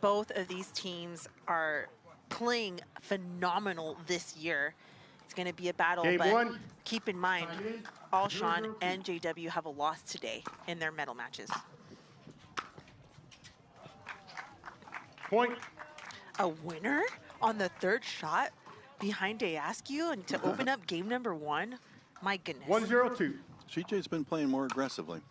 both of these teams are playing phenomenal this year. It's going to be a battle, Game but one. keep in mind, Alshon and JW have a loss today in their medal matches. Point. A winner on the third shot behind Daescu and to open up game number one? My goodness. 1-0-2. CJ's been playing more aggressively.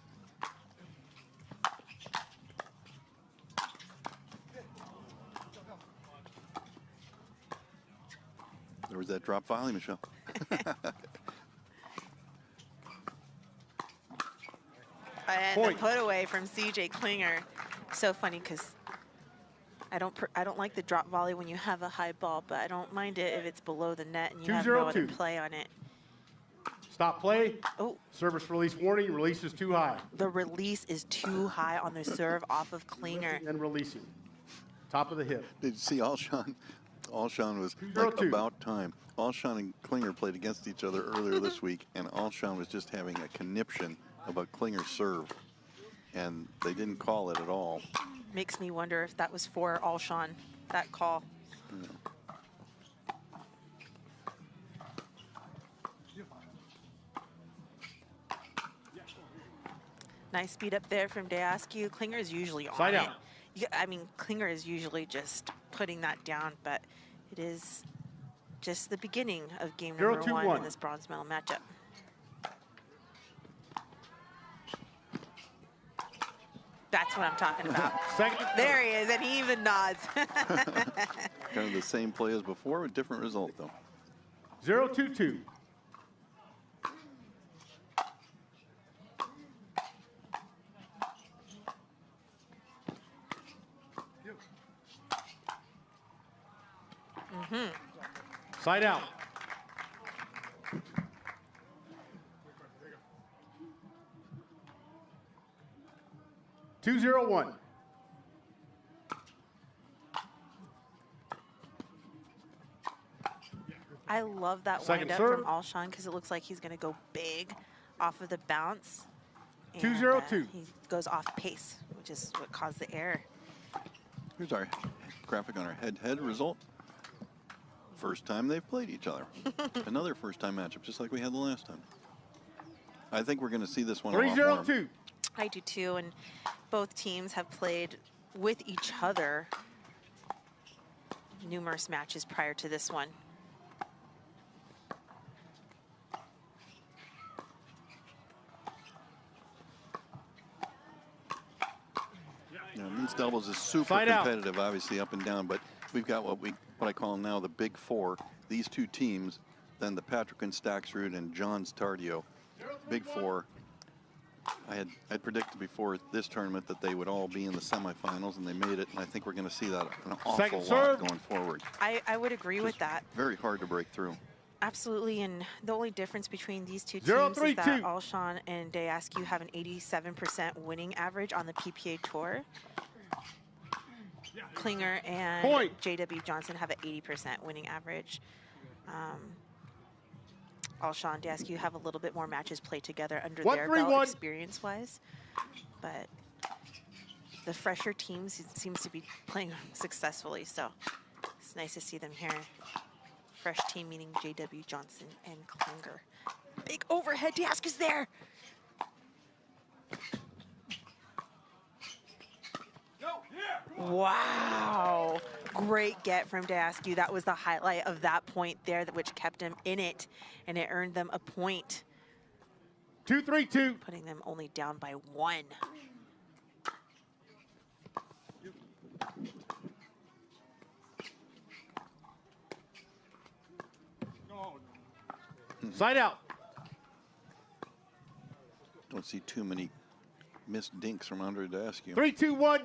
There was that drop volley, Michelle. And Point. the put away from CJ Klinger. So funny because I don't like the drop volley when you have a high ball, but I don't mind it if it's below the net and you have no other play on it. Stop play. Oh, Service release warning. Release is too high. the release is too high on the serve off of Klinger. And releasing. Top of the hip. Did you see Alshon? Alshon was like about time. Alshon and Klinger played against each other earlier this week, and Alshon was just having a conniption about Klinger's serve, and they didn't call it at all. Makes me wonder if that was for Alshon, that call. Yeah. Nice speed up there from Daescu. Klinger is usually on Side it. out. I mean, Klinger is usually just putting that down, but it is just the beginning of game number 1 in this bronze medal matchup. That's what I'm talking about. There he is, and he even nods. Kind of the same play as before, with different result, though. 0-2-2. Side out. Two, 0-1. I love that Second wind up serve. from Alshon because it looks like he's going to go big off of the bounce. 2-0-2. He goes off pace, which is what caused the error. Here's our graphic on our head-to-head result. First time they've played each other. Another first-time matchup, just like we had the last time. I think we're going to see this one a lot more. 3-0-2. I do too, and both teams have played with each other numerous matches prior to this one. You know, men's doubles is super competitive, obviously up and down, but we've got what I call now the big four. These two teams, then the Patrick and Staxrud and John's Tardio. Big four. I predicted before this tournament that they would all be in the semifinals, and they made it, and I think we're going to see that an awful lot going forward. I would agree with that. Very hard to break through. Absolutely, and the only difference between these two teams is that Alshon and Daescu have an 87% winning average on the PPA Tour. Klinger and JW Johnson have an 80% winning average. Alshon, Daescu have a little bit more matches played together under their belt experience-wise, but the fresher teams seems to be playing successfully, so it's nice to see them here. Fresh team meaning JW Johnson and Klinger. Big overhead, Daescu's there. Wow, great get from Daescu. That was the highlight of that point there, which kept him in it, and it earned them a point. 2-3-2. Putting them only down by 1. Side out. Don't see too many missed dinks from Andrei Daescu. 3-2-1.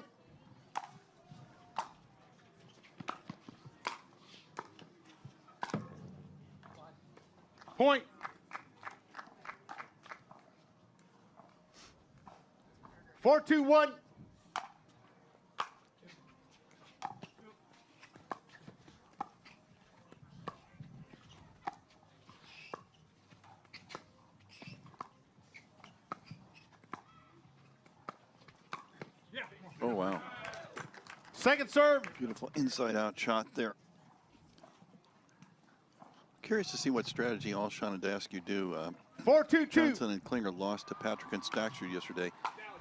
Point. 4-2-1. Second serve. Beautiful inside-out shot there. Curious to see what strategy Alshon and Daescu do. 4-2-2. Johnson and Klinger lost to Patrick and Staxford yesterday,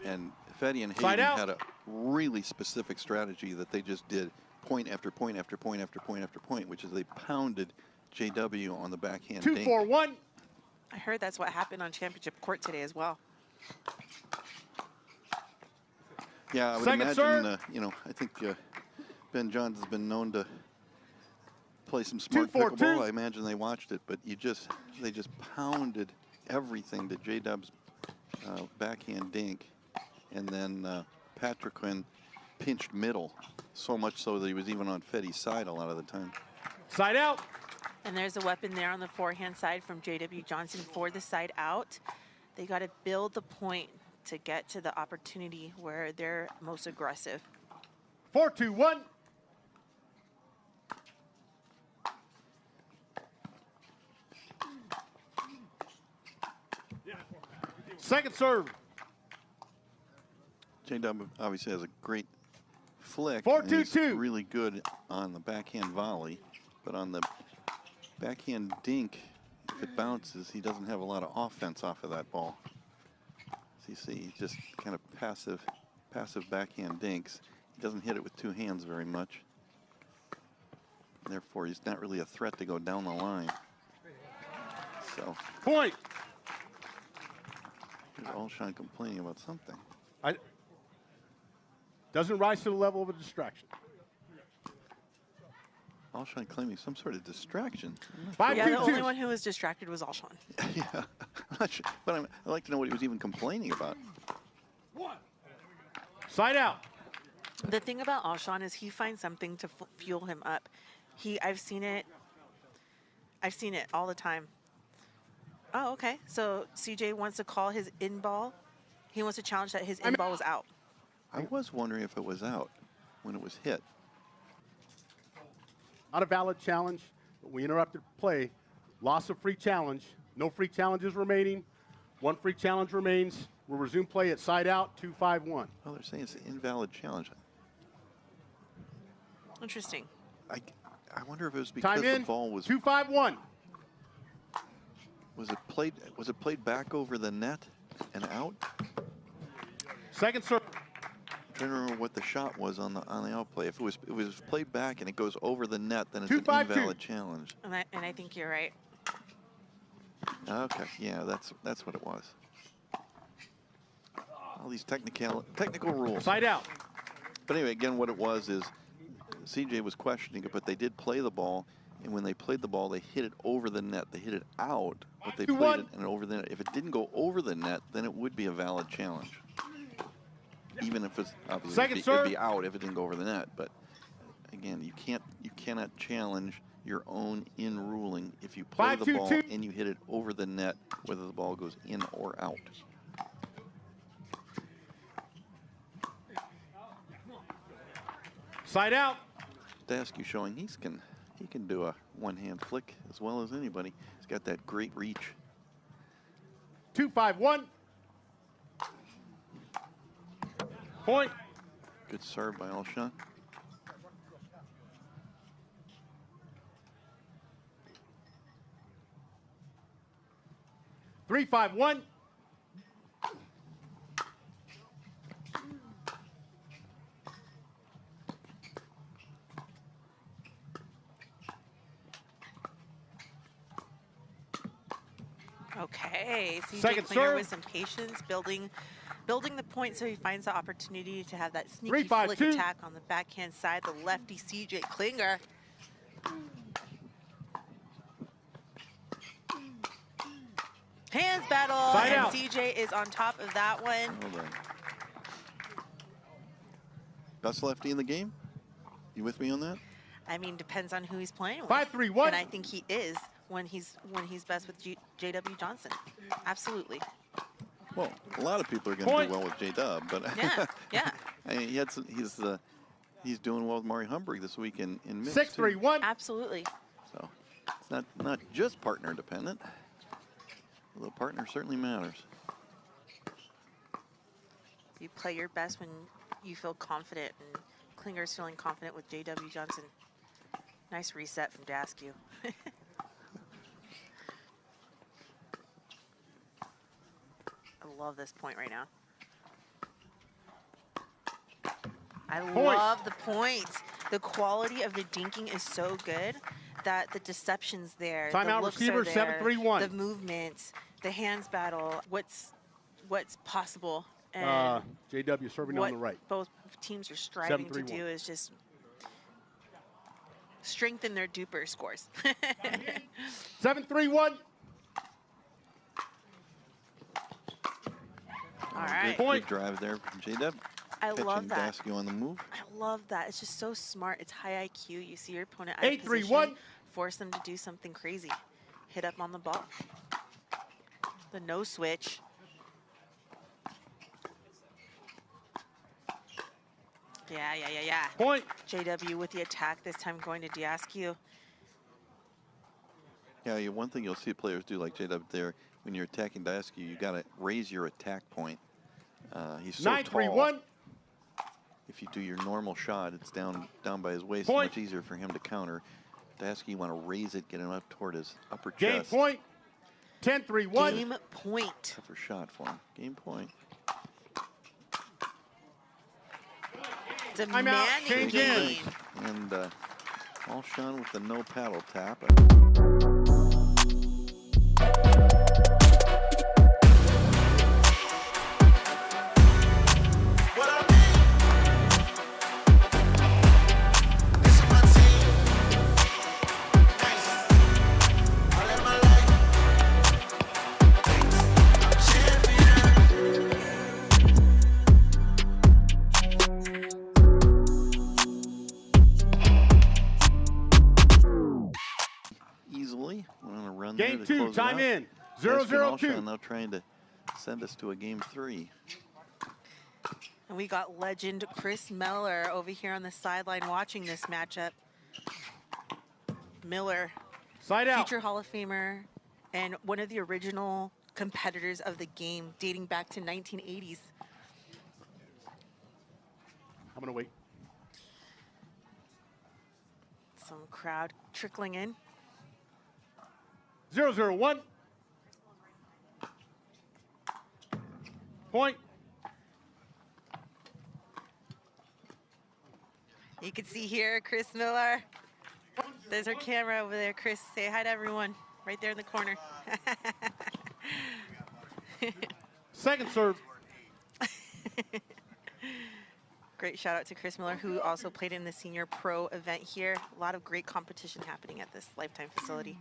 and Fetty and Side Hayden out. had a really specific strategy that they just did point after point after point after point after point, which is they pounded JW on the backhand. 2-4-1. I heard that's what happened on championship court today as well. Yeah, I would Second imagine, serve. you know, I think Ben Johns has been known to play some smart 2-4-2. pickleball. I imagine they watched it, but they just pounded everything to J-Dub's backhand dink. And then Patrick Quinn pinched middle, so much so that he was even on Fetty's side a lot of the time. Side out. And there's a weapon there on the forehand side from JW Johnson for the side out. They got to build the point to get to the opportunity where they're most aggressive. 4-2-1. Second serve. J-Dub obviously has a great flick. 4-2-2. And he's really good on the backhand volley, but on the backhand dink, if it bounces, he doesn't have a lot of offense off of that ball. So you see, just kind of passive backhand dinks. He doesn't hit it with two hands very much. Therefore, he's not really a threat to go down the line. So, Point. here's Alshon complaining about something. Doesn't rise to the level of a distraction. Alshon claiming some sort of distraction. 5-2-2. Yeah, the only one who was distracted was Alshon. Yeah, I'm not sure, but I'd like to know what he was even complaining about. Side out. The thing about Alshon is he finds something to fuel him up. I've seen it all the time. Oh, okay. So CJ wants to call his in ball. He wants to challenge that his in ball was out. I was wondering if it was out when it was hit. Not a valid challenge, but we interrupted play. Loss of free challenge. No free challenges remaining. One free challenge remains. We'll resume play at side out, 2-5-1. Well, they're saying it's an invalid challenge. Interesting. I wonder if it was because Time the in, ball was 2-5-1. was it played back over the net and out? Second serve. I don't remember what the shot was on the outplay. If it was played back and it goes over the net, then it's 2-5-2. an invalid challenge. And I think you're right. Okay, yeah, that's what it was. All these technical rules. Side out. But anyway, again, what it was is CJ was questioning it, but they did play the ball, and when they played the ball, they hit it over the net. They hit it out, but they played it and over the net. If it didn't go over the net, then it would be a valid challenge. Even if it's obviously it'd be out if it didn't go over the net. But again, you cannot challenge your own in ruling if you play the ball and you hit it over the net, whether the ball goes in or out. Side out. Daescu showing he can do a one-hand flick as well as anybody. He's got that great reach. 2-5-1. Point. Good serve by Alshon. Three, 5-1. Okay, CJ Second Klinger serve. with some patience, building the point so he finds the opportunity to have that sneaky 3, 5, flick 2. attack on the backhand side. The lefty CJ Klinger. Hands battle, Side and out. CJ is on top of that one. Well done. Best lefty in the game? You with me on that? I mean, depends on who he's playing with. 5-3-1. And I think he is when he's best with JW Johnson. Absolutely. Well, a lot of people are going to do well with J-Dub, but Yeah, yeah. I mean, he's doing well with Mari Humberg this week in mixed 6-3-1. Absolutely. So it's not just partner dependent. Although partner certainly matters. You play your best when you feel confident and Klinger's feeling confident with J.W. Johnson. Nice reset from Daescu. I love this point right now. I love the point. The quality of the dinking is so good that the deception's there. Timeout receiver, 7-3-1. The movement, the hands battle, what's possible. And JW serving on the right. Both teams are striving to do is just strengthen their duper scores. 7-3-1. All right. Good drive there from JW. I love that. Daescu on the move. I love that. It's just so smart. It's high IQ. You see your opponent out of 8-3-1. position, force them to do something crazy. Hit up on the ball. The no switch. Yeah. Point. JW with the attack, this time going to Daescu. Yeah, one thing you'll see players do like JW there, when you're attacking Daescu, you got to raise your attack point. He's so 9-3-1. If you do your normal shot, it's down by his waist. Point. It's much easier for him to counter. Daescu, you want to raise it, get him up toward his upper Game chest. point. 10-3-1. Game point. Tougher shot for him. Game point. Demanding game. And Alshon with the no paddle tap. Game 2, time in. 0-0-2. Now trying to send us to a game 3. And we got legend Chris Miller over here on the sideline watching this matchup. Miller, side out. Future Hall of Famer and one of the original competitors of the game dating back to 1980s. I'm going to wait. Some crowd trickling in. 0-0-1. Point. You can see here Chris Miller. There's our camera over there. Chris, say hi to everyone right there in the corner. Second serve. Great shout out to Chris Miller, who also played in the senior pro event here. A lot of great competition happening at this Lifetime facility.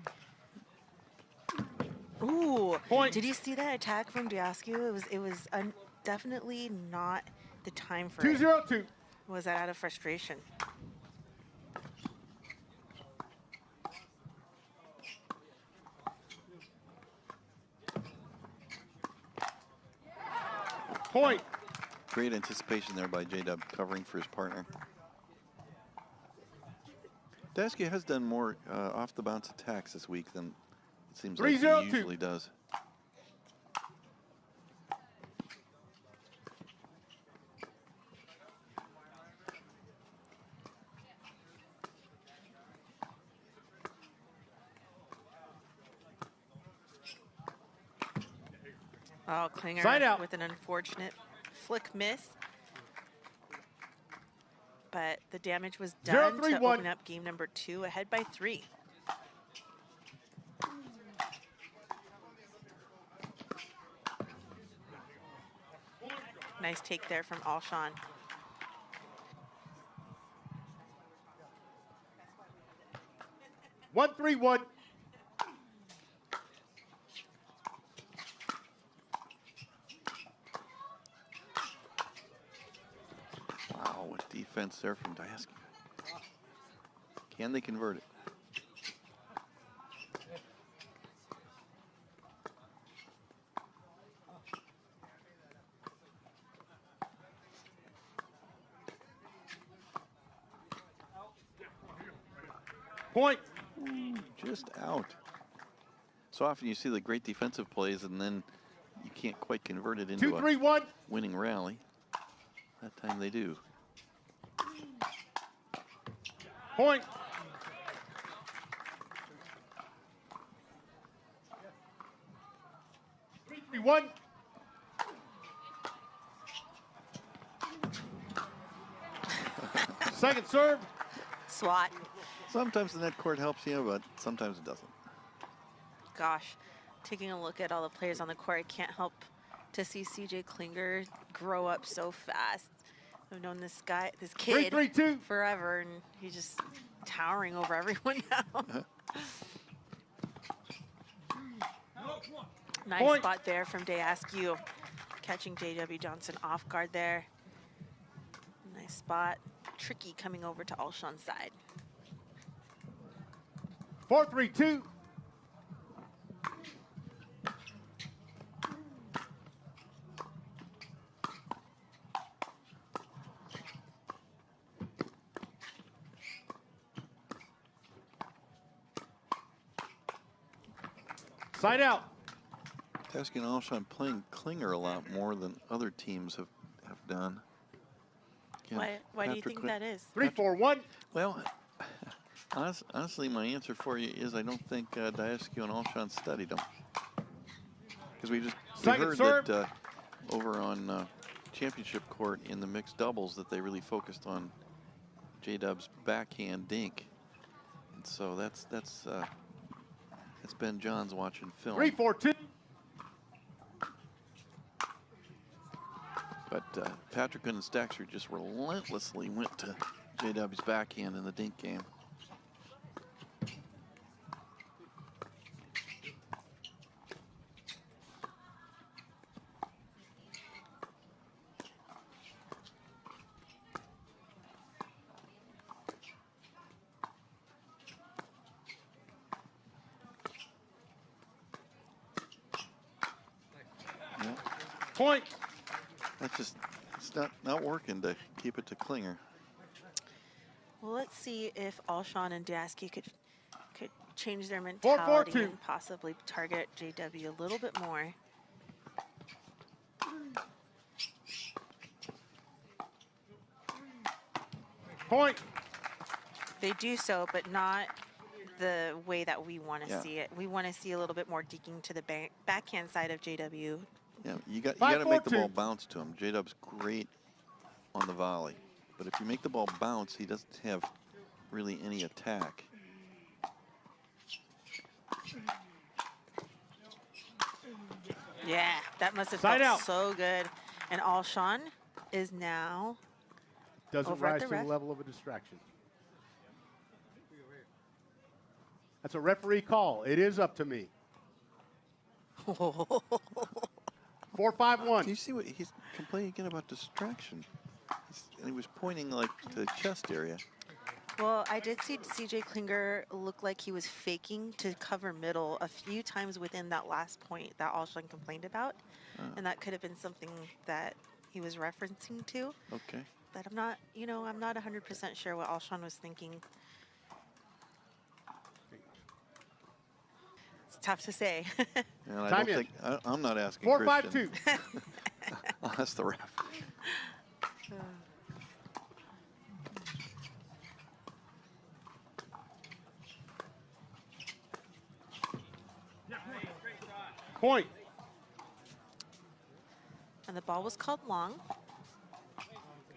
Ooh, point. Did you see that attack from Daescu? It was definitely not the time for 2-0-2. it. Was that out of frustration? Point. Great anticipation there by JW covering for his partner. Daescu has done more off the bounce attacks this week than it seems like he usually does. Oh, Klinger side out with an unfortunate flick miss. But the damage was done to open up game number 2, ahead by 3. Nice take there from Alshon. One, 3-1. Wow, what defense there from Daescu. Can they convert it? Point. Ooh, just out. So often you see the great defensive plays and then you can't quite convert it into 2-3-1. winning rally. That time they do. Point. Three, one. Second serve. SWAT. Sometimes the net court helps you, but sometimes it doesn't. Gosh, taking a look at all the players on the court, I can't help to see CJ Klinger grow up so fast. I've known this kid 3-3-2. forever, and he's just towering over everyone now. Nice Point. spot there from Daescu, catching J.W. Johnson off guard there. Nice spot. Tricky coming over to Alshon's side. 4-3-2. Side out. Daescu and Alshon playing Klinger a lot more than other teams have done. Again, Why do you think that is? 3-4-1. Well, honestly, my answer for you is I don't think Daescu and Alshon studied them. Because we heard serve. that over on championship court in the mixed doubles that they really focused on J-Dub's backhand dink. And so that's Ben Johns watching film. 3-4-2. But Patrick and Staxford just relentlessly went to J-Dub's backhand in the dink game. Point. That's just, it's not working to keep it to Klinger. Well, let's see if Alshon and Daescu could change their mentality 4-4-2. and possibly target JW a little bit more. Point. They do so, but not the way that we want to Yeah. see it. We want to see a little bit more digging to the backhand side of JW. Yeah, you got to make the 5-4-2. ball bounce to him. J-Dub's great on the volley, but if you make the ball bounce, he doesn't have really any attack. Yeah, that must have Side felt out. so good. And Alshon is now Doesn't over at rise the to the ref. level of a distraction. That's a referee call. It is up to me. 4-5-1. Do you see what he's complaining again about distraction? And he was pointing like to the chest area. Well, I did see CJ Klinger look like he was faking to cover middle a few times within that last point that Alshon complained about. And that could have been something that he was referencing to. Okay. But I'm not, I'm not 100% sure what Alshon was thinking. It's tough to say. And I Time don't think I'm not asking 4-5-2. I'll ask the ref. Point. And the ball was called long.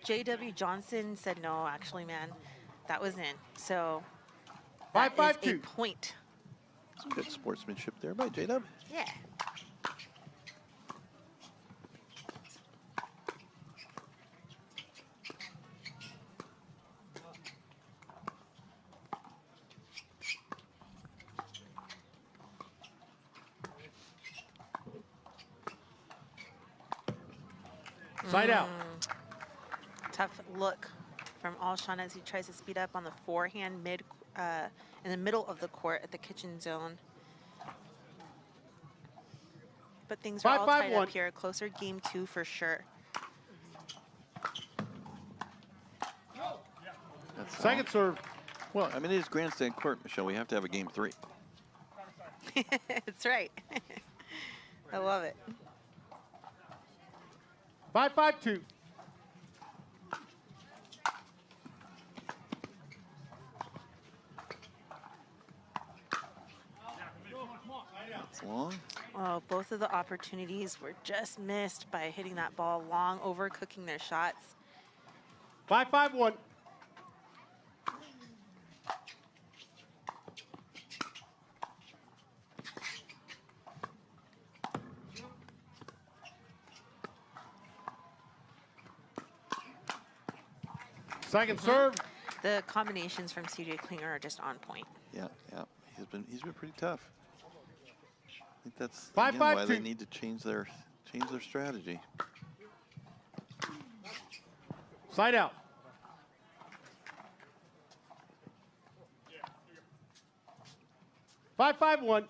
J.W. Johnson said, no, actually, man, that was in. So that is 5-5-2. a point. Some good sportsmanship there by J-Dub. Yeah. Side out. Tough look from Alshon as he tries to speed up on the forehand in the middle of the court at the kitchen zone. But things are all tied up 5-5-1. here. Closer game 2 for sure. That's Second serve. Well, I mean, it is grandstand court, Michelle. We have to have a game 3. That's right. I love it. It's long. Oh, both of the opportunities were just missed by hitting that ball long, overcooking their shots. 5-5-1. Second serve. The combinations from CJ Klinger are just on point. Yeah, yeah. He's been pretty tough. I think that's 5-5-2. why they need to change their strategy. Side out. Five, 5-1.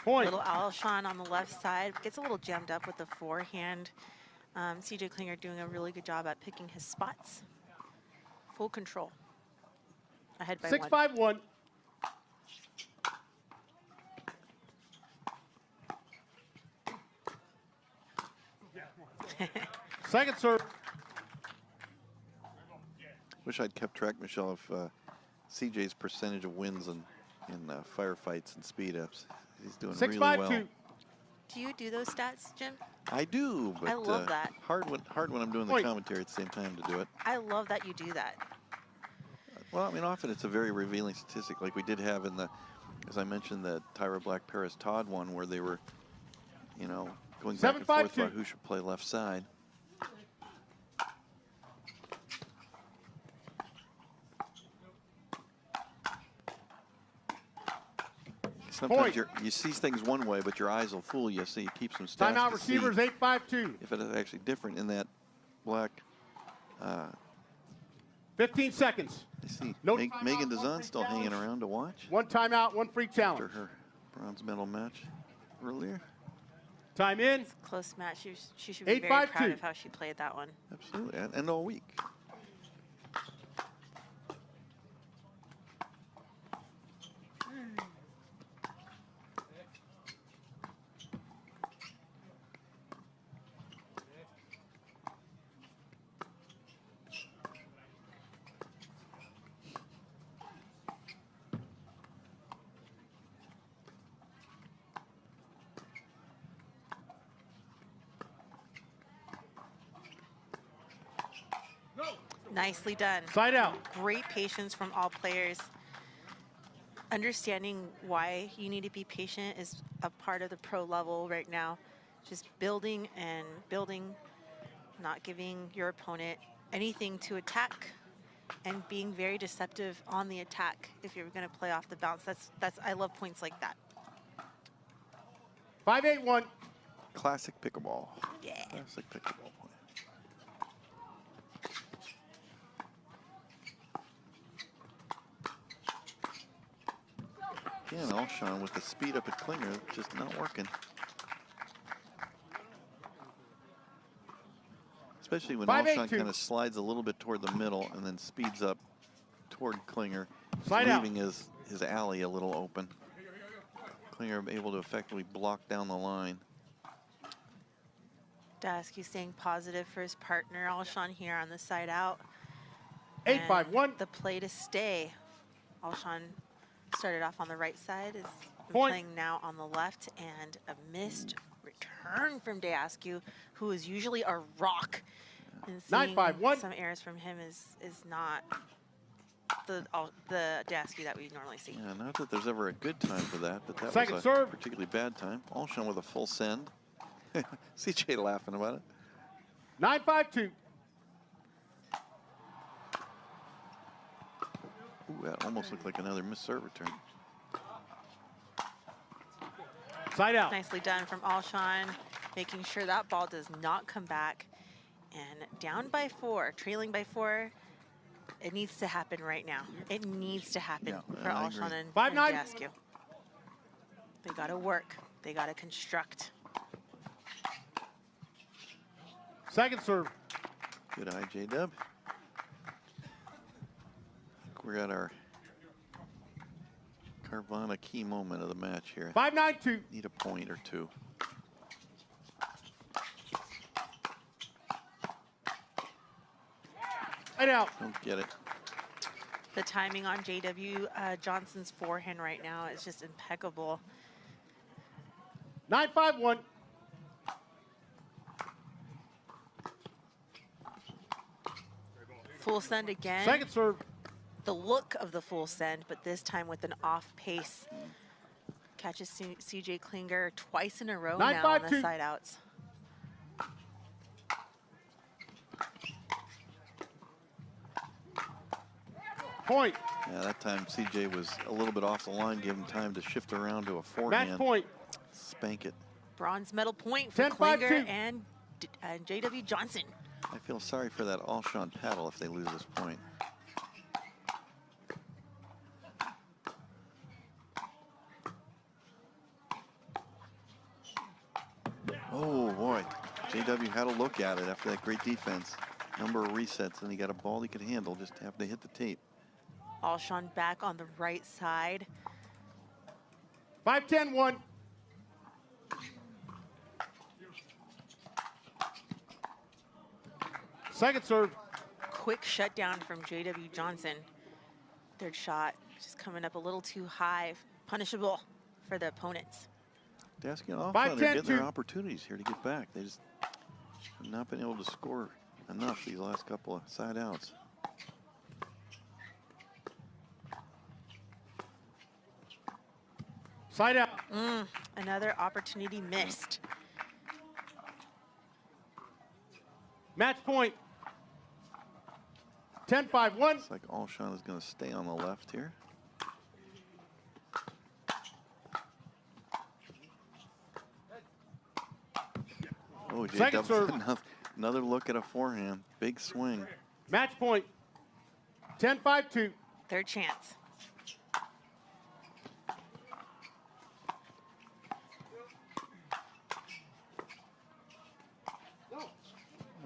Point. Little Alshon on the left side gets a little jammed up with the forehand. CJ Klinger doing a really good job at picking his spots. Full control. Ahead by 6-5-1. Second serve. Wish I'd kept track, Michelle, of CJ's percentage of wins in firefights and speed ups. He's doing really well. 6-5-2. Do you do those stats, Jim? I do, but I love that. Hard when I'm doing the commentary at the same time to do it. I love that you do that. Well, I mean, often it's a very revealing statistic, like we did have in the, as I mentioned, the Tyra Black Paris Todd one, where they were, you know, going back and forth about who should play left side. Sometimes you see things one way, but your eyes will fool you, so you keep some stats. Timeout receivers, 8-5-2. If it is actually different in that Black. 15 seconds. I see. Megan DeZan still hanging around to watch. One timeout, one free challenge. After her bronze medal match earlier. Time in. It's a close match. She should be very proud of how she played that one. Absolutely, and all week. Nicely done. Side out. Great patience from all players. Understanding why you need to be patient is a part of the pro level right now. Just building and building, not giving your opponent anything to attack, and being very deceptive on the attack if you're going to play off the bounce. That's I love points like that. 5-8-1. Classic pickleball. Yeah. Classic pickleball play. Again, Alshon with the speed up at Klinger, just not working. Especially when Alshon kind of slides a little bit toward the middle and then speeds up toward Klinger, leaving his alley a little open. Klinger able to effectively block down the line. Daescu staying positive for his partner, Alshon here on the side out. 8-5-1. The play to stay. Alshon started off on the right side, is playing now on the left, and a missed return from Daescu, who is usually a rock. And seeing 9-5-1. some errors from him is not the Daescu that we normally see. Yeah, not that there's ever a good time for that, but that Second was a serve. particularly bad time. Alshon with a full send. CJ laughing about it. 9-5-2. Ooh, that almost looked like another missed serve return. Side out. Nicely done from Alshon, making sure that ball does not come back. And down by 4, trailing by 4, it needs to happen right now. It needs to happen for Alshon and Daescu. They got to work. They got to construct. Second serve. Good eye, J-Dub. We're at our Carvana key moment of the match here. 5-9-2. Need a point or two. Side out. Don't get it. The timing on J.W. Johnson's forehand right now is just impeccable. 9-5-1. Full send again. Second serve. The look of the full send, but this time with an off pace. Catches CJ Klinger twice in a row now on the side outs. Point. Yeah, that time CJ was a little bit off the line, give him time to shift around to a forehand. Match point. Spank it. Bronze medal point for Klinger and J.W. Johnson. I feel sorry for that Alshon paddle if they lose this point. Oh boy, JW had a look at it after that great defense. Number of resets, and he got a ball he could handle, just happened to hit the tape. Alshon back on the right side. 5-10-1. Second serve. Quick shutdown from J.W. Johnson. Third shot just coming up a little too high. Punishable for the opponents. Daescu off on they're getting their opportunities here to get back. They just have not been able to score enough these last couple of side outs. Side out. Another opportunity missed. Match point. 10-5-1. Looks like Alshon is going to stay on the left here. Oh, second serve. Another look at a forehand. Big swing. Match point. 10-5-2. Third chance.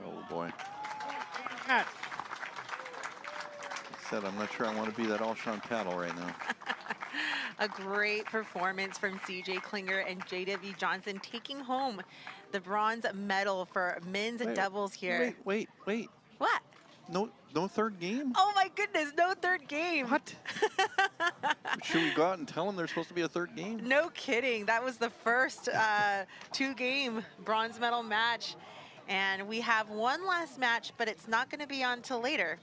Oh boy. Match. I said I'm not sure I want to be that Alshon paddle right now. A great performance from CJ Klinger and J.W. Johnson, taking home the bronze medal for men's doubles here. Wait. What? No third game? Oh my goodness, no third game. What? Should we go out and tell them there's supposed to be a third game? No kidding. That was the first two-game bronze medal match. And we have one last match, but it's not going to be on till later.